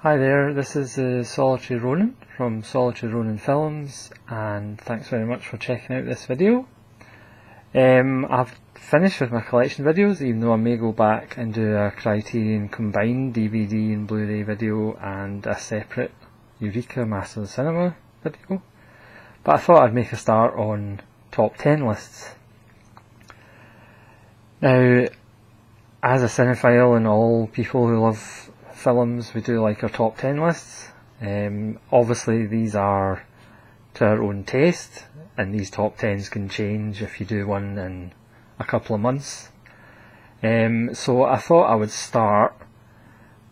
Hi there, this is Solitary Ronin from Solitary Ronin Films, and thanks very much for checking out this video. I've finished with my collection videos, even though I may go back and do a Criterion combined DVD and Blu-ray video and a separate Eureka Masters of Cinema video. But I thought I'd make a start on top 10 lists. Now, as a cinephile and all people who love films, we do like our top 10 lists. Obviously these are to our own taste, and these top 10s can change if you do one in a couple of months. So I thought I would start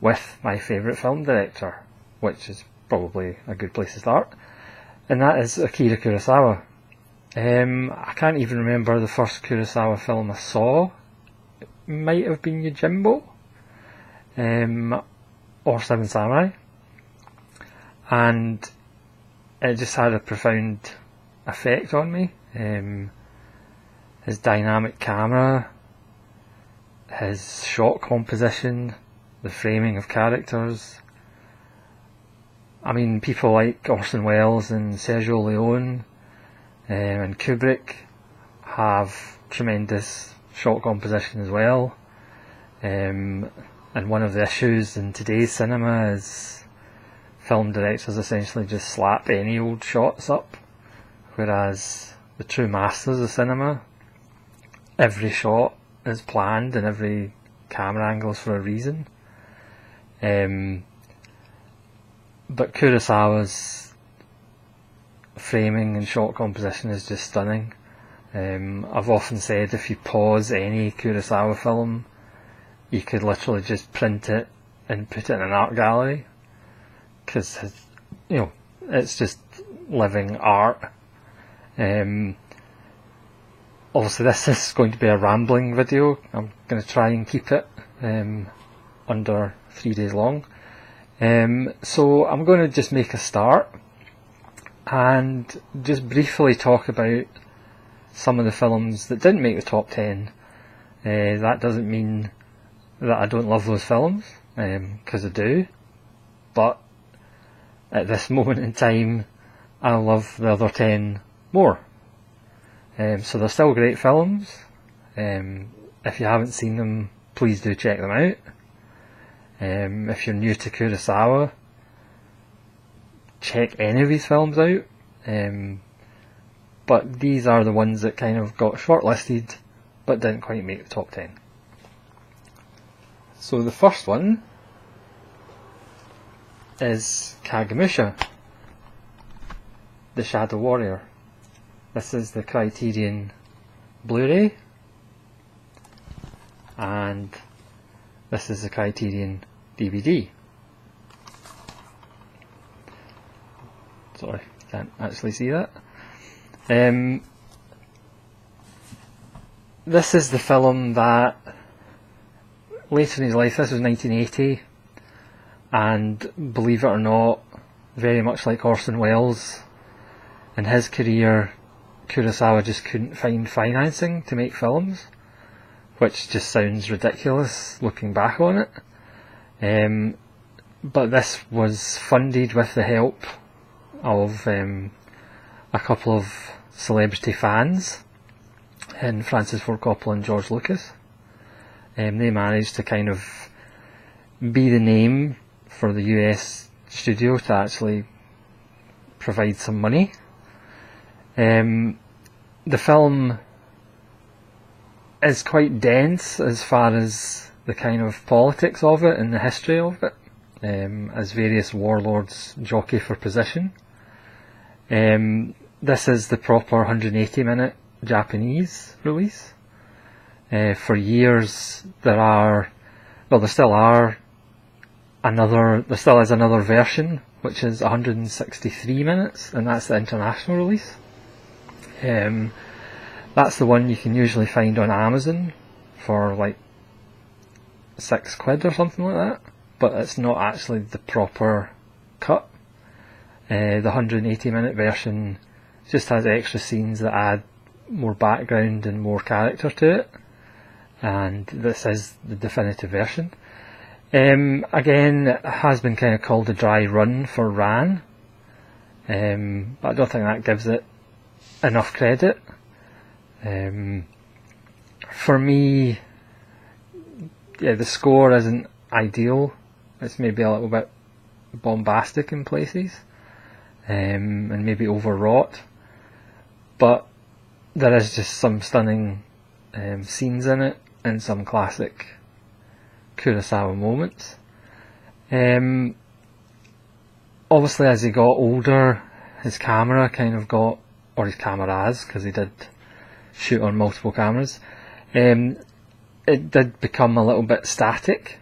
with my favourite film director, which is probably a good place to start, and that is Akira Kurosawa. I can't even remember the first Kurosawa film I saw. It might have been Yojimbo, or Seven Samurai, and it just had a profound effect on me. His dynamic camera, his shot composition, the framing of characters. I mean, people like Orson Welles and Sergio Leone and Kubrick have tremendous shot composition as well. And one of the issues in today's cinema is film directors essentially just slap any old shots up, whereas the true masters of cinema, every shot is planned and every camera angle is for a reason. But Kurosawa's framing and shot composition is just stunning. I've often said if you pause any Kurosawa film, you could literally just print it and put it in an art gallery, because it's just living art. Obviously this is going to be a rambling video. I'm going to try and keep it under 3 days long. So I'm going to just make a start and just briefly talk about some of the films that didn't make the top 10. That doesn't mean that I don't love those films, because I do, but at this moment in time I love the other 10 more. So they're still great films. If you haven't seen them, please do check them out. If you're new to Kurosawa, check any of his films out. But these are the ones that kind of got shortlisted but didn't quite make the top 10. So the first one is Kagemusha, The Shadow Warrior. This is the Criterion Blu-ray, and this is the Criterion DVD. Sorry, can't actually see that. This is the film that later in his life, this was 1980, and believe it or not, very much like Orson Welles, in his career, Kurosawa just couldn't find financing to make films, which just sounds ridiculous looking back on it. But this was funded with the help of a couple of celebrity fans in Francis Ford Coppola and George Lucas. They managed to kind of be the name for the US studio to actually provide some money. The film is quite dense as far as the kind of politics of it and the history of it, as various warlords jockey for position. This is the proper 180-minute Japanese release. For years there still is another version which is 163 minutes, and that's the international release. That's the one you can usually find on Amazon for like £6 or something like that, but it's not actually the proper cut. The 180-minute version just has extra scenes that add more background and more character to it, and this is the definitive version. Again, it has been kind of called a dry run for Ran, but I don't think that gives it enough credit. For me, yeah, the score isn't ideal. It's maybe a little bit bombastic in places, and maybe overwrought, but there is just some stunning scenes in it and some classic Kurosawa moments. Obviously, as he got older, his camera kind of got, or his cameras, because he did shoot on multiple cameras, it did become a little bit static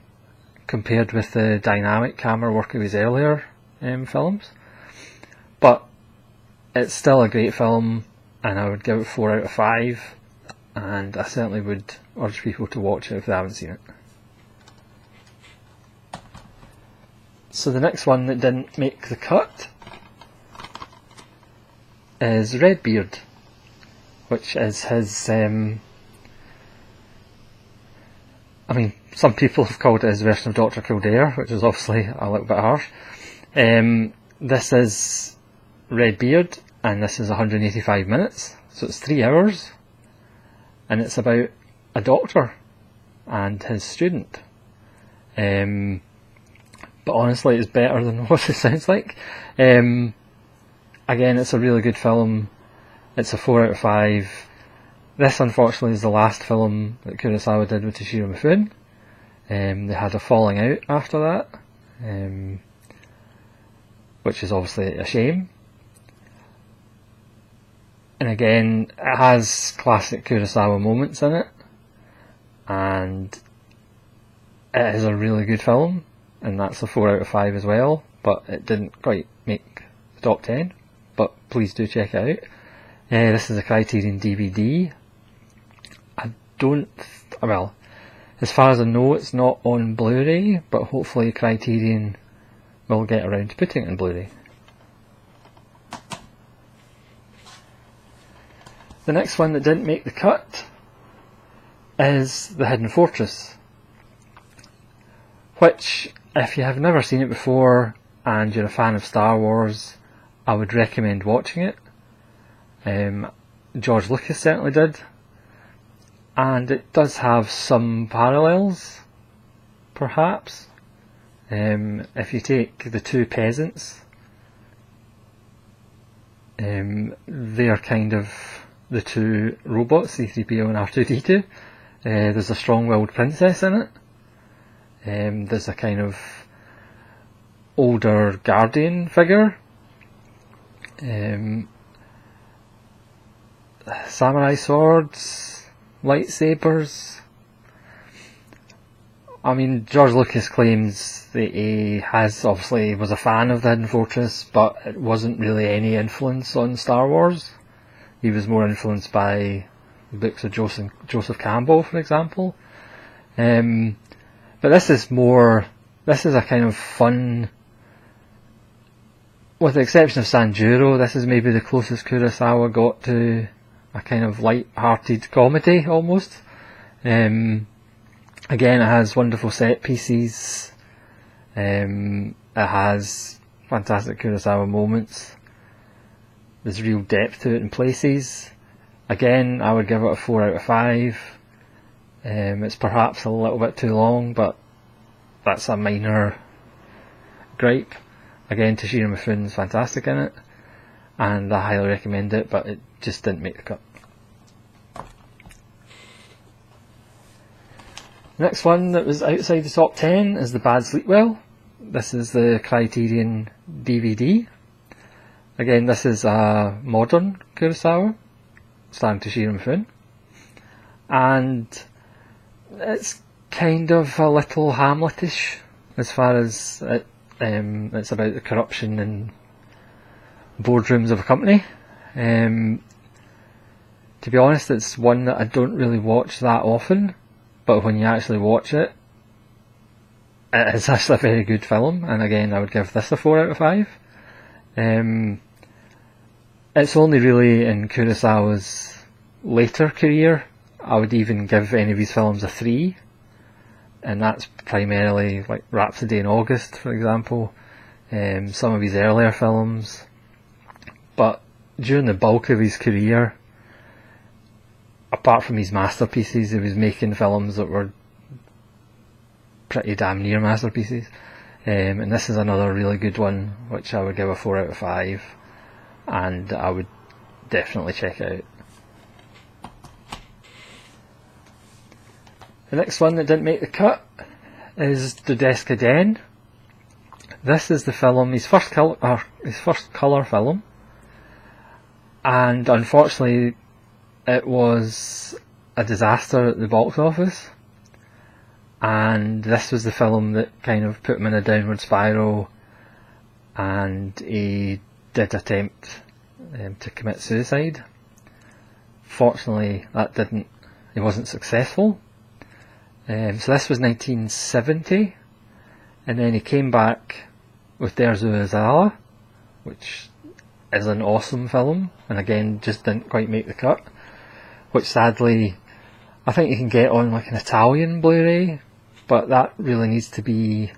compared with the dynamic camera work of his earlier films. But it's still a great film, and I would give it 4 out of 5, and I certainly would urge people to watch it if they haven't seen it. So the next one that didn't make the cut is Redbeard, which is his, I mean, some people have called it his version of Dr. Kildare, which is obviously a little bit harsh. This is Redbeard, and this is 185 minutes, so it's 3 hours, and it's about a doctor and his student. But honestly, it's better than what it sounds like. Again, it's a really good film. It's a 4 out of 5. This, unfortunately, is the last film that Kurosawa did with Toshiro Mifune. They had a falling out after that, which is obviously a shame. And again, it has classic Kurosawa moments in it, and it is a really good film, and that's a 4 out of 5 as well, but it didn't quite make the top 10, but please do check it out. This is a Criterion DVD. Well, as far as I know, it's not on Blu-ray, but hopefully Criterion will get around to putting it on Blu-ray. The next one that didn't make the cut is The Hidden Fortress, which, if you have never seen it before and you're a fan of Star Wars, I would recommend watching it. George Lucas certainly did, and it does have some parallels, perhaps. If you take the two peasants, they're kind of the two robots, C-3PO and R2-D2. There's a strong-willed princess in it. There's a kind of older guardian figure. Samurai swords, lightsabers. I mean, George Lucas claims that he was a fan of The Hidden Fortress, but it wasn't really any influence on Star Wars. He was more influenced by the books of Joseph Campbell, for example. But this is a kind of fun, with the exception of Sanjuro, this is maybe the closest Kurosawa got to a kind of light-hearted comedy, almost. Again, it has wonderful set pieces. It has fantastic Kurosawa moments. There's real depth to it in places. Again, I would give it a 4 out of 5. It's perhaps a little bit too long, but that's a minor gripe. Again, Toshiro Mifune's fantastic in it, and I highly recommend it, but it just didn't make the cut. Next one that was outside the top 10 is The Bad Sleepwell. This is the Criterion DVD. Again, this is a modern Kurosawa, starring Toshiro Mifune, and it's kind of a little Hamletish as far as it's about the corruption in boardrooms of a company. To be honest, it's one that I don't really watch that often, but when you actually watch it, it is actually a very good film, and again I would give this a 4 out of 5. It's only really in Kurosawa's later career I would even give any of his films a 3. and that's primarily like Rhapsody in August, for example, some of his earlier films. But during the bulk of his career, apart from his masterpieces, he was making films that were pretty damn near masterpieces. And this is another really good one, which I would give a 4 out of 5, and I would definitely check out. The next one that didn't make the cut is Du Deske Den. This is the film, his first colour film, and unfortunately it was a disaster at the box office, and this was the film that kind of put him in a downward spiral, and he did attempt to commit suicide. Fortunately he wasn't successful. So this was 1970, and then he came back with Der Zuhause, which is an awesome film, and again just didn't quite make the cut, which sadly I think you can get on like an Italian Blu-ray, but that really needs to be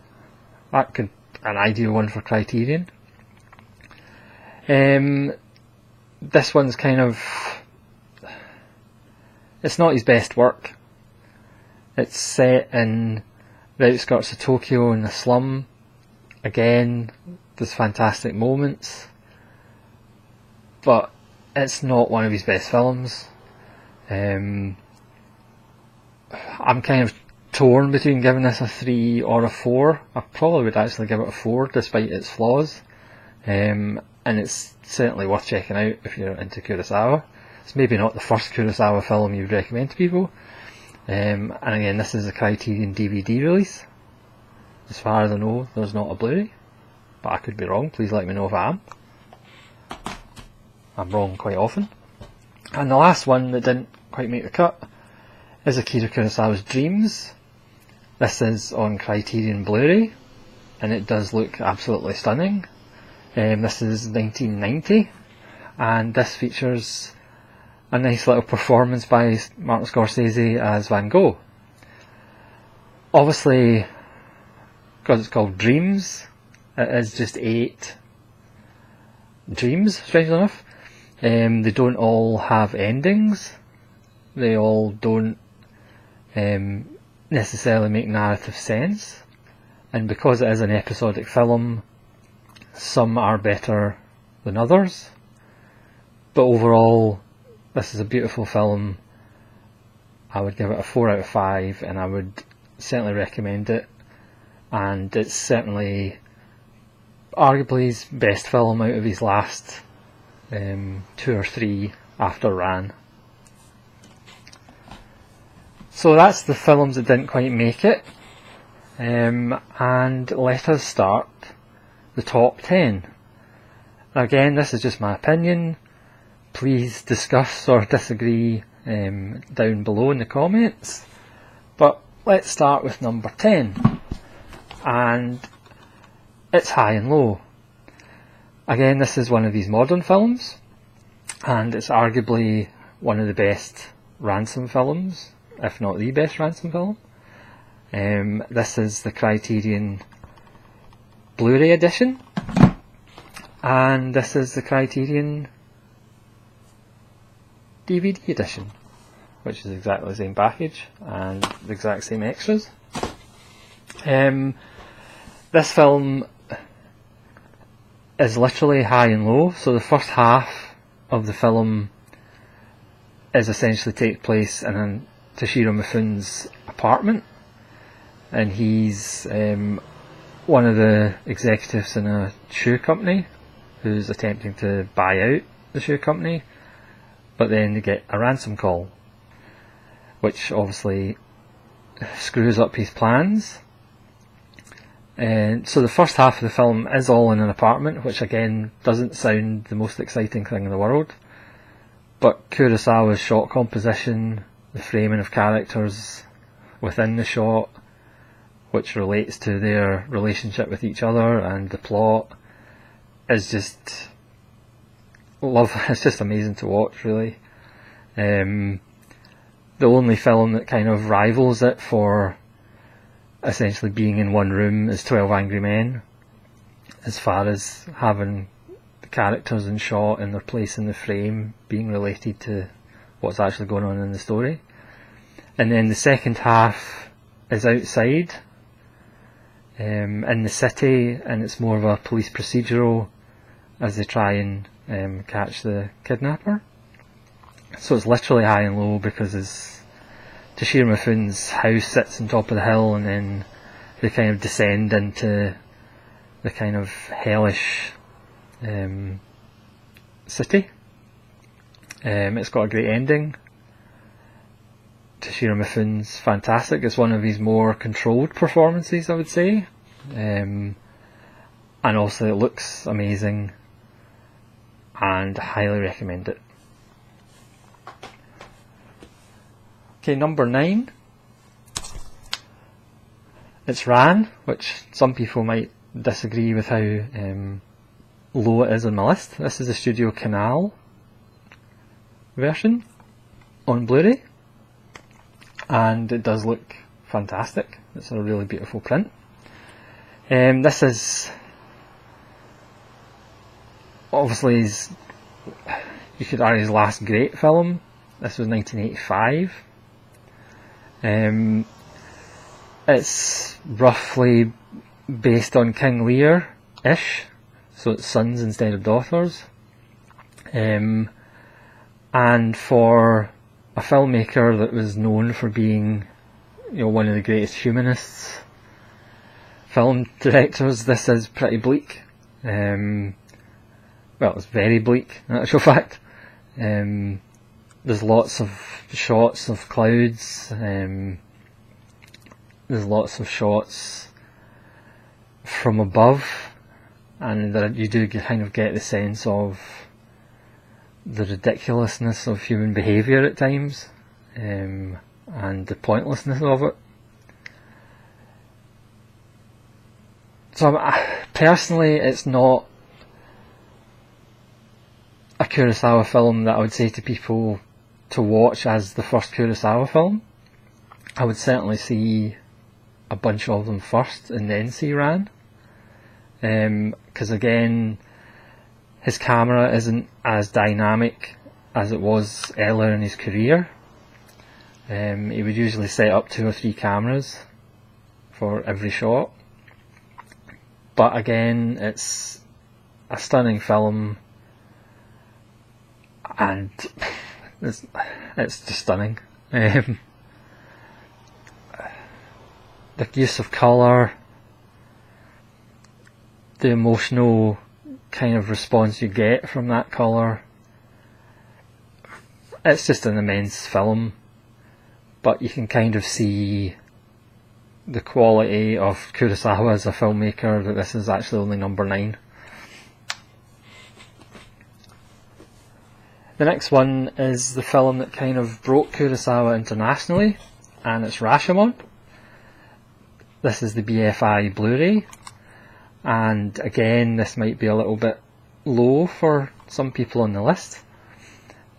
an ideal one for Criterion. This one's kind of, it's not his best work. It's set in the outskirts of Tokyo in a slum. Again, there's fantastic moments, but it's not one of his best films. I'm kind of torn between giving this a 3 or a 4. I probably would actually give it a 4 despite its flaws, and it's certainly worth checking out if you're into Kurosawa. It's maybe not the first Kurosawa film you'd recommend to people. And again, this is a Criterion DVD release. As far as I know, there's not a Blu-ray, but I could be wrong. Please let me know if I am. I'm wrong quite often. And the last one that didn't quite make the cut is Akira Kurosawa's Dreams. This is on Criterion Blu-ray, and it does look absolutely stunning. This is 1990, and this features a nice little performance by Martin Scorsese as Van Gogh. Obviously, because it's called Dreams, it is just 8 dreams, strangely enough. They don't all have endings. They all don't necessarily make narrative sense. And because it is an episodic film, some are better than others. But overall, this is a beautiful film. I would give it a 4 out of 5, and I would certainly recommend it. And it's certainly arguably his best film out of his last 2 or 3 after Ran. So that's the films that didn't quite make it. And let us start the top 10. Again, this is just my opinion. Please discuss or disagree down below in the comments. But let's start with number 10. And it's High and Low. Again, this is one of these modern films, and it's arguably one of the best ransom films, if not the best ransom film. This is the Criterion Blu-ray edition, and this is the Criterion DVD edition, which is exactly the same package and the exact same extras. This film is literally high and low, so the first half of the film is essentially take place in Toshiro Mifune's apartment, and he's one of the executives in a shoe company who's attempting to buy out the shoe company, but then they get a ransom call, which obviously screws up his plans. And so the first half of the film is all in an apartment, which again doesn't sound the most exciting thing in the world, but Kurosawa's shot composition, the framing of characters within the shot, which relates to their relationship with each other, and the plot is just it's just amazing to watch, really. The only film that kind of rivals it for essentially being in one room as 12 Angry Men, as far as having the characters in shot and their place in the frame being related to what's actually going on in the story. And then the second half is outside, in the city, and it's more of a police procedural as they try and catch the kidnapper. So it's literally high and low, because as Toshiro Mifune's house sits on top of the hill, and then they kind of descend into the kind of hellish city. It's got a great ending. Toshiro Mifune's fantastic. It's one of his more controlled performances, I would say. And also it looks amazing, and I highly recommend it. Okay, number 9. It's Ran, which some people might disagree with how low it is on my list. This is the Studio Canal version on Blu-ray, and it does look fantastic. It's a really beautiful print. This is obviously you could argue his last great film. This was 1985. It's roughly based on King Lear-ish, so it's sons instead of daughters. And for a filmmaker that was known for being, one of the greatest humanists, film directors, this is pretty bleak. Well, it's very bleak in actual fact. There's lots of shots of clouds. There's lots of shots from above, and you do kind of get the sense of the ridiculousness of human behaviour at times, and the pointlessness of it. So personally, it's not a Kurosawa film that I would say to people to watch as the first Kurosawa film. I would certainly see a bunch of them first and then see Ran, because again, his camera isn't as dynamic as it was earlier in his career. He would usually set up 2 or 3 cameras for every shot, but again, it's a stunning film, and it's just stunning. The use of colour, the emotional kind of response you get from that colour, it's just an immense film, but you can kind of see the quality of Kurosawa as a filmmaker, that this is actually only number 9. The next one is the film that kind of broke Kurosawa internationally, and it's Rashomon. This is the BFI Blu-ray, and again, this might be a little bit low for some people on the list.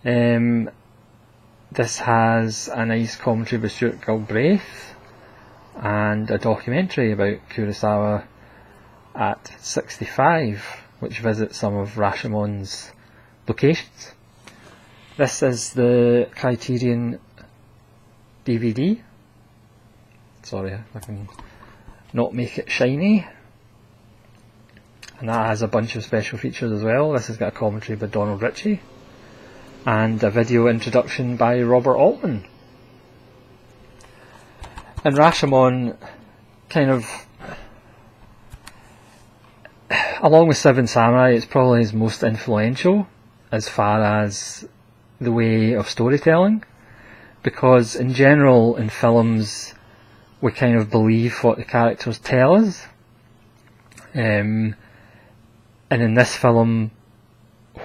This has a nice commentary by Stuart Galbraith and a documentary about Kurosawa at 65, which visits some of Rashomon's locations. This is the Criterion DVD. Sorry if I can not make it shiny. And that has a bunch of special features as well. This has got a commentary by Donald Ritchie and a video introduction by Robert Altman. And Rashomon kind of, along with Seven Samurai, it's probably his most influential as far as the way of storytelling, because in general in films we kind of believe what the characters tell us, and in this film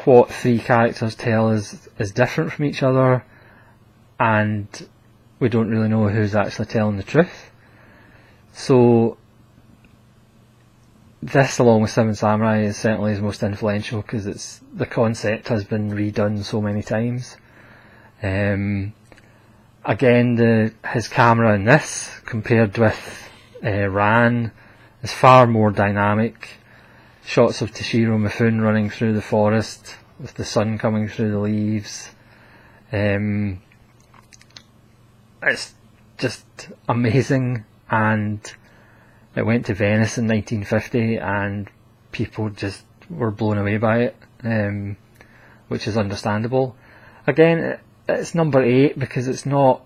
what 3 characters tell us is different from each other, and we don't really know who's actually telling the truth. So this, along with Seven Samurai, is certainly his most influential, because it's the concept has been redone so many times. Again, his camera in this, compared with Ran is far more dynamic. Shots of Toshiro Mifune running through the forest with the sun coming through the leaves. It's just amazing, and it went to Venice in 1950 and people just were blown away by it, which is understandable. Again, it's number 8 because it's not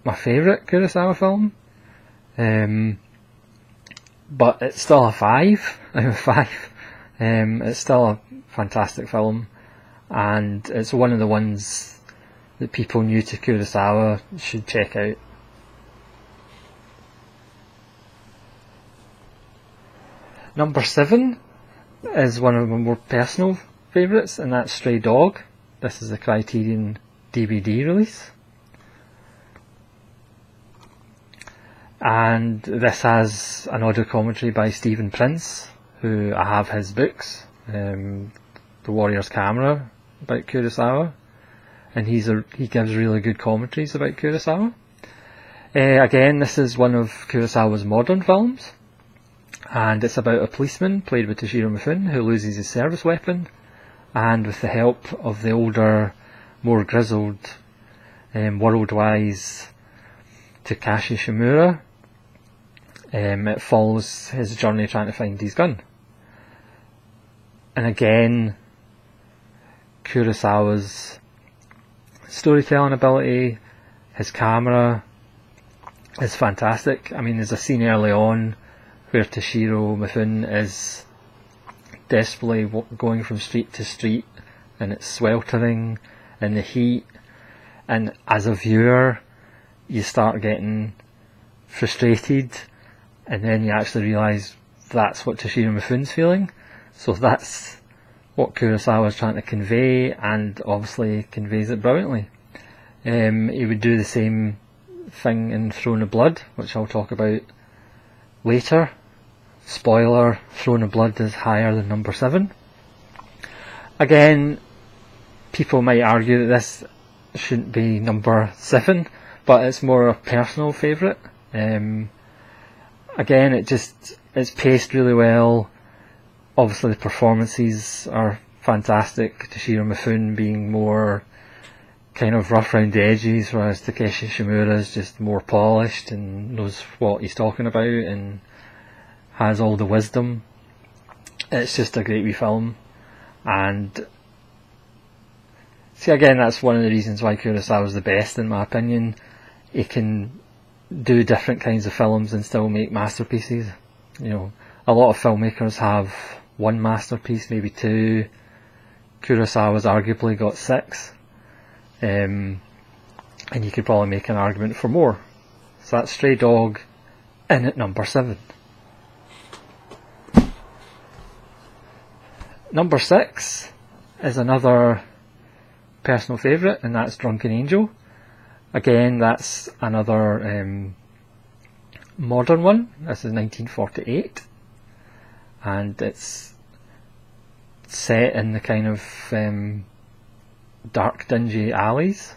my favourite Kurosawa film, but it's still a 5 out of 5. It's still a fantastic film, and it's one of the ones that people new to Kurosawa should check out. Number 7 is one of my more personal favourites, and that's Stray Dog. This is a Criterion DVD release. And this has an audio commentary by Stephen Prince, who I have his books, The Warrior's Camera, about Kurosawa, and he gives really good commentaries about Kurosawa. Again, this is one of Kurosawa's modern films, and it's about a policeman played by Toshiro Mifune who loses his service weapon, and with the help of the older, more grizzled, world-wise Takashi Shimura, it follows his journey trying to find his gun. And again, Kurosawa's storytelling ability, his camera is fantastic. I mean, there's a scene early on where Toshiro Mifune is desperately going from street to street, and it's sweltering in the heat, and as a viewer you start getting frustrated, and then you actually realise that's what Toshiro Mifune's feeling. So that's what Kurosawa is trying to convey, and obviously conveys it brilliantly. He would do the same thing in Throne of Blood, which I'll talk about later. Spoiler, Throne of Blood is higher than number 7. Again, people might argue that this shouldn't be number 7, but it's more a personal favourite. Again, it's paced really well. Obviously the performances are fantastic, Toshiro Mifune being more kind of rough around the edges, whereas Takeshi Shimura is just more polished and knows what he's talking about and has all the wisdom. It's just a great wee film, and see, again, that's one of the reasons why Kurosawa's the best in my opinion. He can do different kinds of films and still make masterpieces. You know, a lot of filmmakers have one masterpiece, maybe 2. Kurosawa's arguably got 6, and you could probably make an argument for more. So that's Stray Dog in at number 7. Number 6 is another personal favourite, and that's Drunken Angel. Again, that's another modern one. This is 1948, and it's set in the kind of dark, dingy alleys.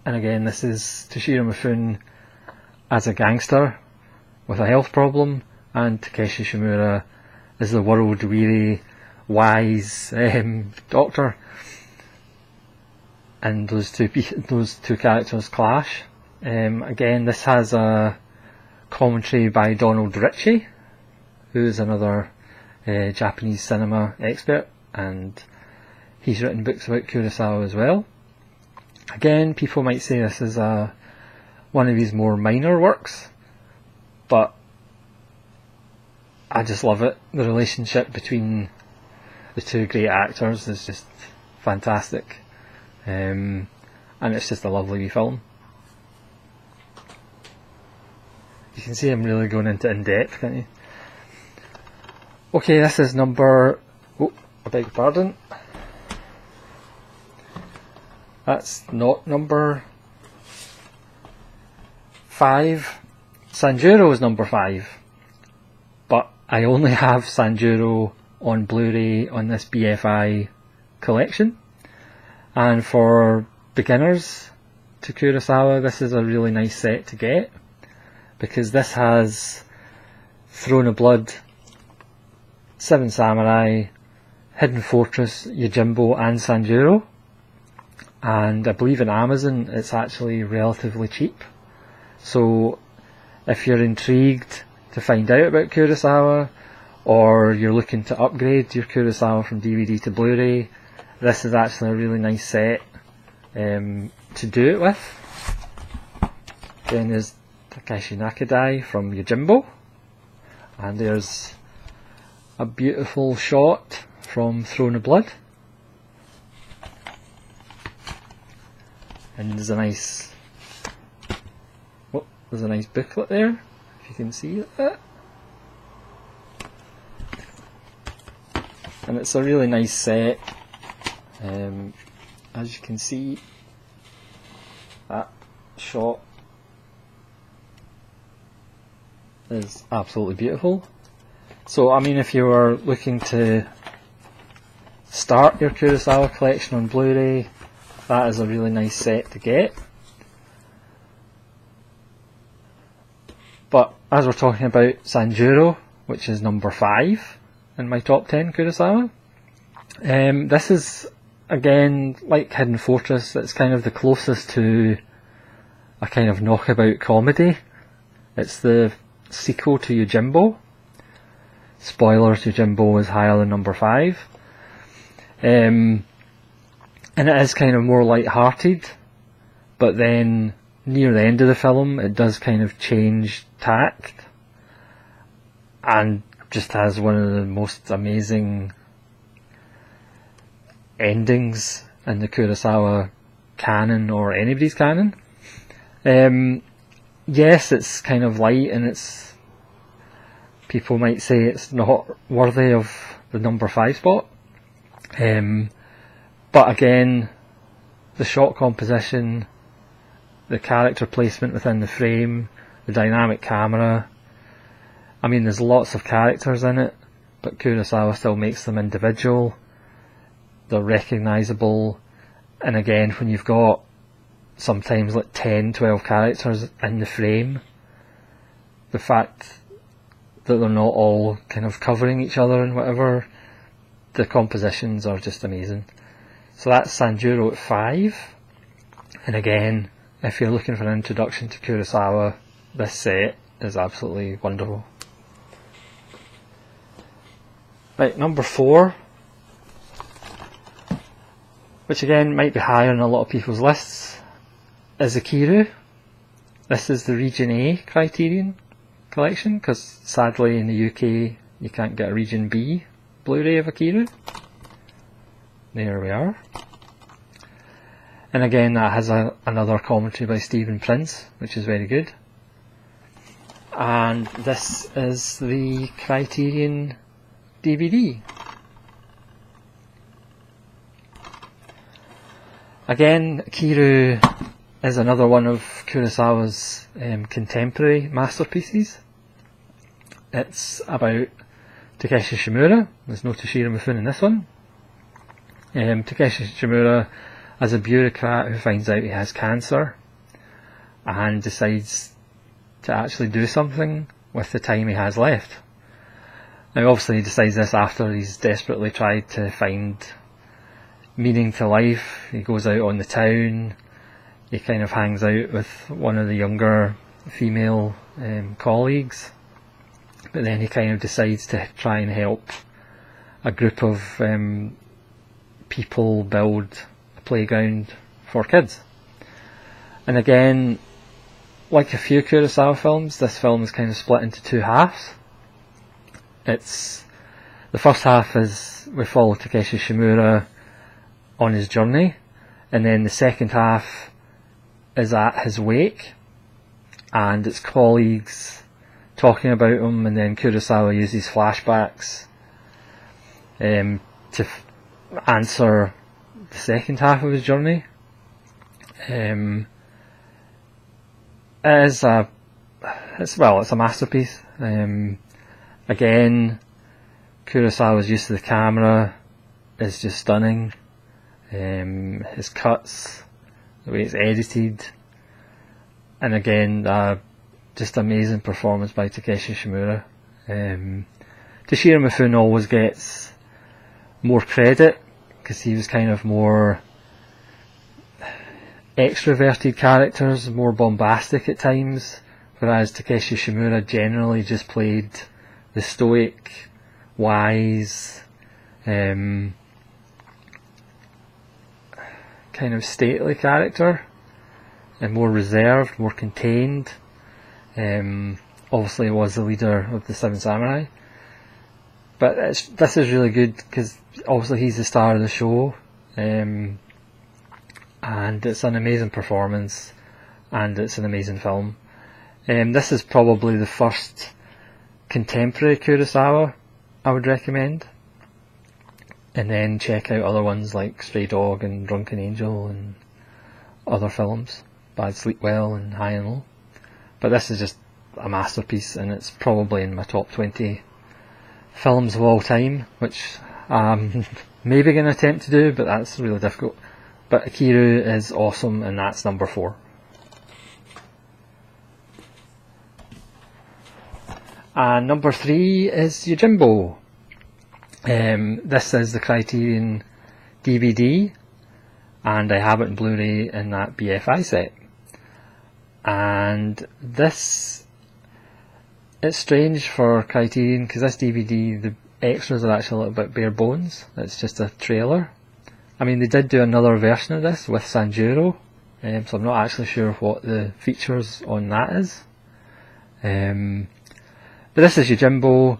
And again, this is Toshiro Mifune as a gangster with a health problem, and Takeshi Shimura is the world-weary, wise doctor. And those two characters clash. Again, this has a commentary by Donald Ritchie, who is another Japanese cinema expert, and he's written books about Kurosawa as well. Again, people might say this is one of his more minor works, but I just love it. The relationship between the two great actors is just fantastic. And it's just a lovely wee film. You can see I'm really going into in-depth, can't you? Okay, this is number... oh, I beg your pardon. That's not number 5. Sanjuro is number 5. But I only have Sanjuro on Blu-ray on this BFI collection. And for beginners to Kurosawa, this is a really nice set to get. because this has Throne of Blood, Seven Samurai, Hidden Fortress, Yojimbo and Sanjuro, and I believe in Amazon it's actually relatively cheap. So if you're intrigued to find out about Kurosawa, or you're looking to upgrade your Kurosawa from DVD to Blu-ray, this is actually a really nice set to do it with. Then there's Takeshi Nakadai from Yojimbo, and there's a beautiful shot from Throne of Blood, and there's a nice booklet there, if you can see that. And it's a really nice set. As you can see, that shot is absolutely beautiful. So I mean, if you are looking to start your Kurosawa collection on Blu-ray, that is a really nice set to get. But as we're talking about Sanjuro, which is number 5 in my top 10 Kurosawa, this is, again, like Hidden Fortress, it's kind of the closest to a kind of knockabout comedy. It's the sequel to Yojimbo. Spoilers, Yojimbo is higher than number 5. And it is kind of more light-hearted, but then near the end of the film it does kind of change tact and just has one of the most amazing endings in the Kurosawa canon, or anybody's canon. Yes, it's kind of light, and it's, people might say it's not worthy of the number 5 spot. But again, the shot composition, the character placement within the frame, the dynamic camera, I mean, there's lots of characters in it, but Kurosawa still makes them individual. They're recognisable, and again, when you've got sometimes like 10, 12 characters in the frame, the fact that they're not all kind of covering each other and whatever, the compositions are just amazing. So that's Sanjuro at 5, and again, if you're looking for an introduction to Kurosawa, this set is absolutely wonderful. Right, number 4, which again might be higher on a lot of people's lists, is Akira. This is the Region A Criterion collection, because sadly in the UK you can't get a Region B Blu-ray of Akira. There we are. And again, that has another commentary by Stephen Prince, which is very good. And this is the Criterion DVD. Again, Akira is another one of Kurosawa's contemporary masterpieces. It's about Takeshi Shimura. There's no Toshiro Mifune in this one. Takeshi Shimura is a bureaucrat who finds out he has cancer and decides to actually do something with the time he has left. Now obviously he decides this after he's desperately tried to find meaning to life. He goes out on the town, he kind of hangs out with one of the younger female colleagues, but then he kind of decides to try and help a group of people build a playground for kids. And again, like a few Kurosawa films, this film is kind of split into 2 halves. It's, the first half is, we follow Takeshi Shimura on his journey, and then the second half is at his wake, and it's colleagues talking about him, and then Kurosawa uses flashbacks to answer the second half of his journey. It's a masterpiece. Again, Kurosawa's use of the camera is just stunning. His cuts, the way it's edited, and again, just amazing performance by Takeshi Shimura. Toshiro Mifune always gets more credit because he was kind of more extroverted characters, more bombastic at times, whereas Takeshi Shimura generally just played the stoic, wise, kind of stately character, and more reserved, more contained. Obviously was the leader of the Seven Samurai, but this is really good because obviously he's the star of the show, and it's an amazing performance, and it's an amazing film. This is probably the first contemporary Kurosawa I would recommend, and then check out other ones like Stray Dog and Drunken Angel and other films, Bad Sleep Well and High and Low. But this is just a masterpiece, and it's probably in my top 20 films of all time, which I'm maybe going to attempt to do, but that's really difficult. But Akira is awesome, and that's number 4. And number 3 is Yojimbo. This is the Criterion DVD, and I have it in Blu-ray in that BFI set. And this, it's strange for Criterion because this DVD, the extras are actually a little bit bare bones. It's just a trailer. I mean, they did do another version of this with Sanjuro, so I'm not actually sure what the features on that is. But this is Yojimbo.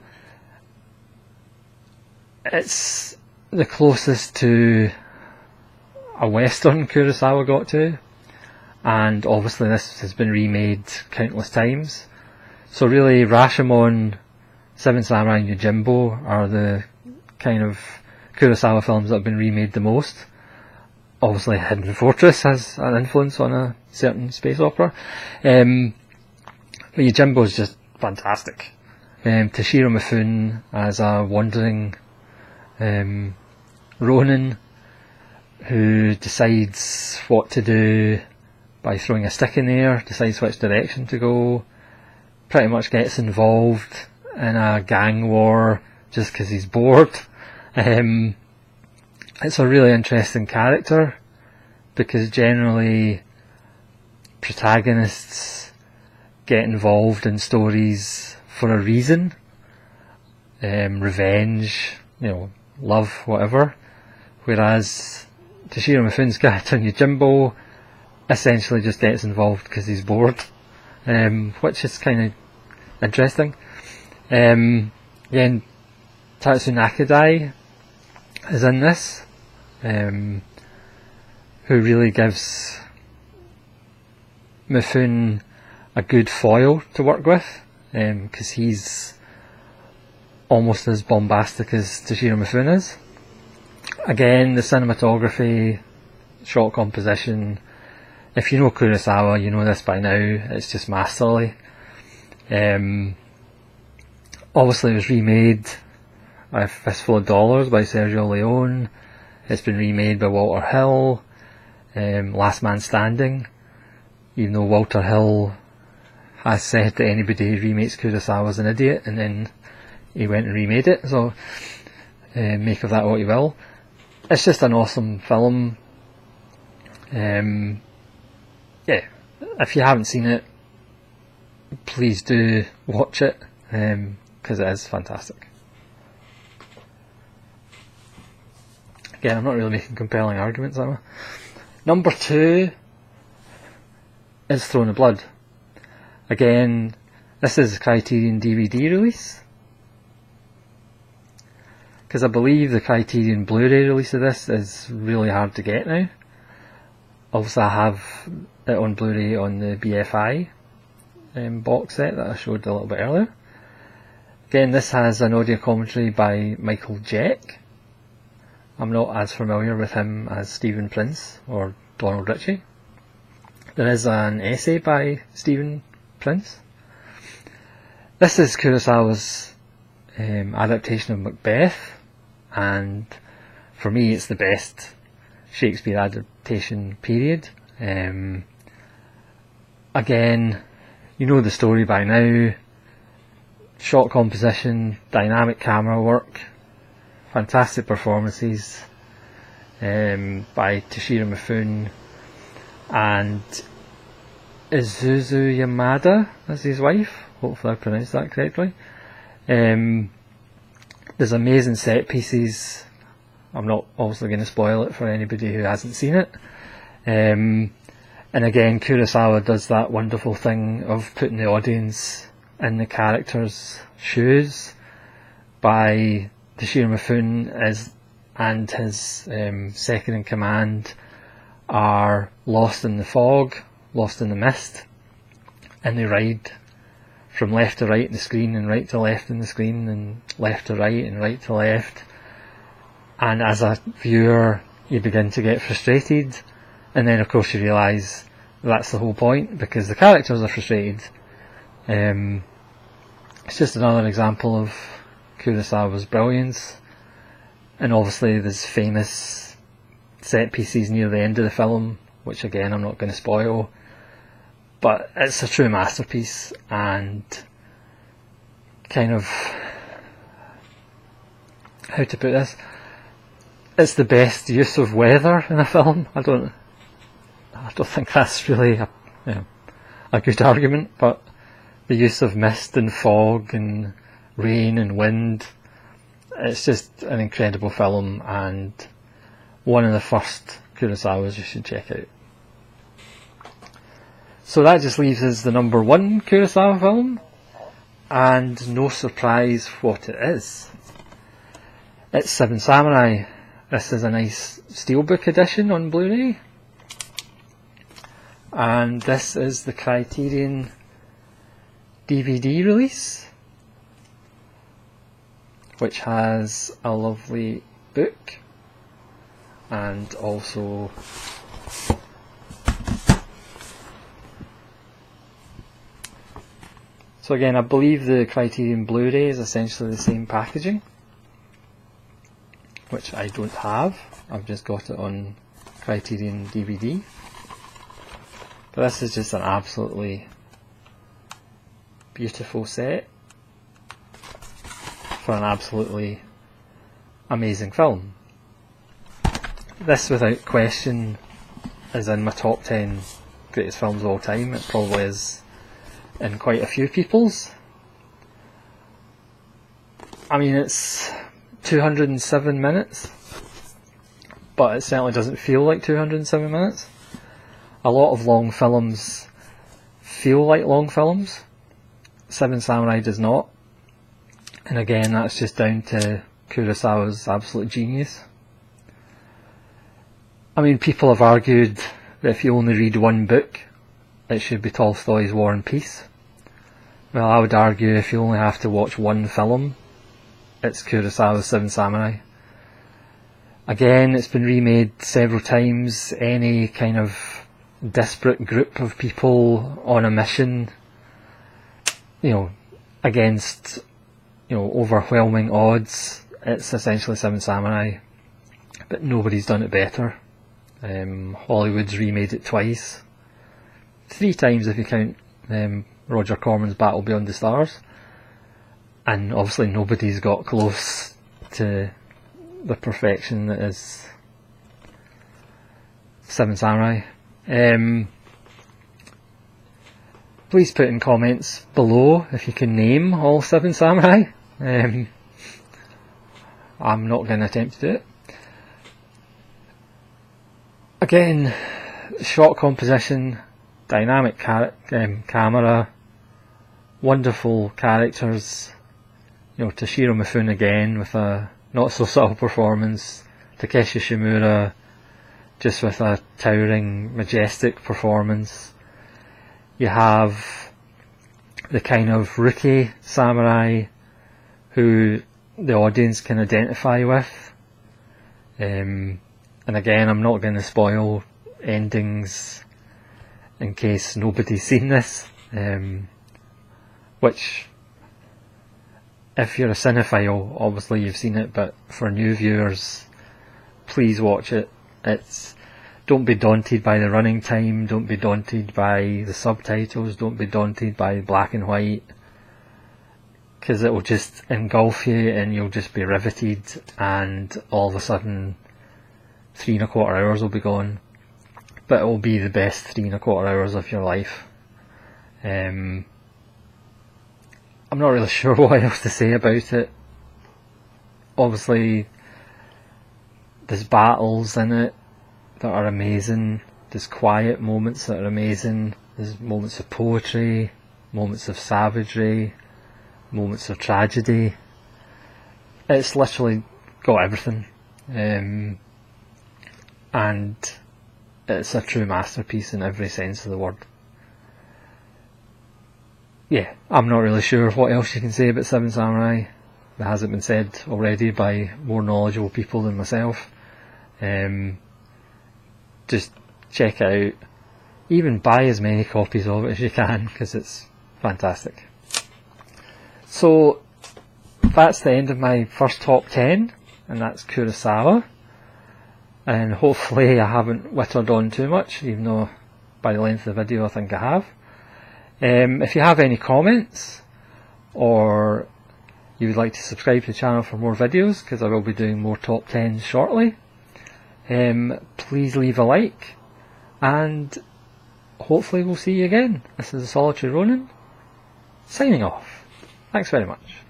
It's the closest to a Western Kurosawa got to, and obviously this has been remade countless times. So really, Rashomon, Seven Samurai and Yojimbo are the kind of Kurosawa films that have been remade the most. Obviously Hidden Fortress has an influence on a certain space opera. But Yojimbo is just fantastic. Toshiro Mifune as a wandering Ronin who decides what to do by throwing a stick in the air, decides which direction to go, pretty much gets involved in a gang war just because he's bored. It's a really interesting character because generally protagonists get involved in stories for a reason, revenge, love, whatever, whereas Toshiro Mifune's character Yojimbo essentially just gets involved because he's bored, which is kind of interesting. Again, Tatsu Nakadai is in this, who really gives Mifune a good foil to work with, because he's almost as bombastic as Toshiro Mifune is. Again, the cinematography, shot composition, if you know Kurosawa, you know this by now, it's just masterly. Obviously it was remade A Fistful of Dollars by Sergio Leone. It's been remade by Walter Hill. Last Man Standing, even though Walter Hill has said that anybody who remakes Kurosawa is an idiot, and then he went and remade it, so make of that what you will. It's just an awesome film. Yeah, if you haven't seen it, please do watch it, because it is fantastic. Again, I'm not really making compelling arguments, am I? Number 2 is Throne of Blood. Again, this is a Criterion DVD release, because I believe the Criterion Blu-ray release of this is really hard to get now. Obviously I have it on Blu-ray on the BFI box set that I showed a little bit earlier. Again, this has an audio commentary by Michael Jeck. I'm not as familiar with him as Stephen Prince or Donald Ritchie. There is an essay by Stephen Prince. This is Kurosawa's adaptation of Macbeth, and for me it's the best Shakespeare adaptation period. Again, You know the story by now. Shot composition, dynamic camera work, fantastic performances by Toshiro Mifune, and Isuzu Yamada as his wife. Hopefully I pronounced that correctly. There's amazing set pieces. I'm not obviously going to spoil it for anybody who hasn't seen it. And again, Kurosawa does that wonderful thing of putting the audience in the characters' shoes by Toshiro Mifune and his second in command are lost in the fog, lost in the mist, and they ride from left to right in the screen and right to left in the screen and left to right and right to left. And as a viewer, you begin to get frustrated, and then of course you realise that's the whole point, because the characters are frustrated. It's just another example of Kurosawa's brilliance. And obviously there's famous set pieces near the end of the film, which again I'm not going to spoil, but it's a true masterpiece, and kind of, how to put this, it's the best use of weather in a film. I don't think that's really a good argument, but the use of mist and fog and rain and wind, it's just an incredible film, and one of the first Kurosawas you should check out. So that just leaves us the number one Kurosawa film, and no surprise what it is. It's Seven Samurai. This is a nice steelbook edition on Blu-ray, and this is the Criterion DVD release, which has a lovely book and also so again, I believe the Criterion Blu-ray is essentially the same packaging, which I don't have. I've just got it on Criterion DVD. But this is just an absolutely beautiful set for an absolutely amazing film. This, without question, is in my top 10 greatest films of all time. It probably is in quite a few people's. I mean, it's 207 minutes, but it certainly doesn't feel like 207 minutes. A lot of long films feel like long films. Seven Samurai does not. And again, that's just down to Kurosawa's absolute genius. I mean, people have argued that if you only read one book, it should be Tolstoy's War and Peace. Well, I would argue if you only have to watch one film, it's Kurosawa's Seven Samurai. Again, it's been remade several times. Any kind of desperate group of people on a mission, against, overwhelming odds, it's essentially Seven Samurai. But nobody's done it better. Hollywood's remade it twice. 3 times if you count Roger Corman's Battle Beyond the Stars. And obviously nobody's got close to the perfection that is Seven Samurai. Please put in comments below if you can name all Seven Samurai. I'm not going to attempt to do it. Again, shot composition, dynamic camera, wonderful characters. Toshiro Mifune again with a not so subtle performance. Takeshi Shimura just with a towering, majestic performance. You have the kind of rookie samurai who the audience can identify with. And again, I'm not going to spoil endings in case nobody's seen this. Which, if you're a cinephile, obviously you've seen it, but for new viewers, please watch it. It's don't be daunted by the running time, don't be daunted by the subtitles, don't be daunted by black and white, because it will just engulf you and you'll just be riveted, and all of a sudden 3¼ hours will be gone, but it will be the best 3¼ hours of your life. I'm not really sure what else to say about it. Obviously there's battles in it that are amazing, there's quiet moments that are amazing, there's moments of poetry, moments of savagery, moments of tragedy. It's literally got everything, and it's a true masterpiece in every sense of the word. Yeah, I'm not really sure what else you can say about Seven Samurai that hasn't been said already by more knowledgeable people than myself. Just check it out, even buy as many copies of it as you can, because it's fantastic. So that's the end of my first top 10, and that's Kurosawa, and hopefully I haven't whittled on too much, even though by the length of the video I think I have. If you have any comments, or you would like to subscribe to the channel for more videos, because I will be doing more top 10s shortly, please leave a like, and hopefully we'll see you again. This is the Solitary Ronin, signing off. Thanks very much.